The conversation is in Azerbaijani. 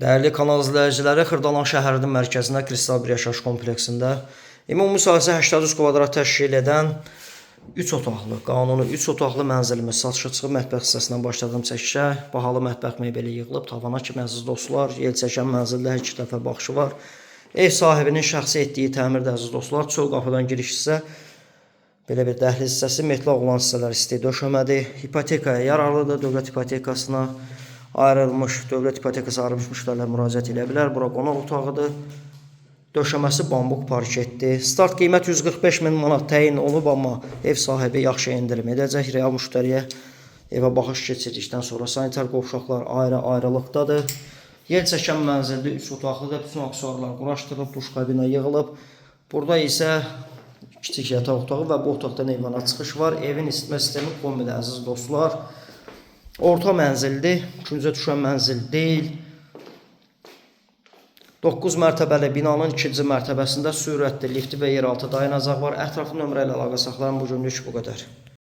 Dəyərli kanal izləyiciləri, Xırdalan şəhərinin mərkəzində Kristal bir yaşayış kompleksində ümumi sahəsi 800 kvadrat təşkil edən 3 otaqlı, qanuni 3 otaqlı mənzilimiz satışa çıxıb. Mətbəx hissəsindən başladım çəkişə. Bahalı mətbəx mebeli yığılıb tavana kimi, əziz dostlar. Yel çəkən mənzildə hər iki tərəfə baxışı var. Ev sahibinin şəxsi etdiyi təmirdə, əziz dostlar. Çöl qapıdan giriş hissə, belə bir dəhliz hissəsi, metlaq olan hissələr isti döşəmədir. Hipotekaya yararlıdır, dövlət hipotekasına ayrılmış, dövlət hipotekası ayrılmış müştərilər müraciət edə bilər. Bura qonaq otağıdır. Döşəməsi bambuk parketdir. Start qiymət 145 min manat təyin olub, amma ev sahibi yaxşı endirim edəcək. Real müştəriyə evə baxış keçirdikdən sonra sanitar qovşaqlar ayrı-ayrılıqdadır. Yel çəkən mənzildə 3 otaqlıdır. Bütün aksesuarlar quraşdırılıb, duş kabina yığılıb. Burada isə kiçik yataq otağı və bu otaqdan eyvana çıxış var. Evin isitmə sistemi kombidir, əziz dostlar. Orta mənzildir, küncə düşən mənzil deyil. 9 mərtəbəli binanın 2-ci mərtəbəsində sürətli lifti və yeraltı dayanacaq var. Ətraflı nömrə ilə əlaqə saxlayın. Bu günlük bu qədər.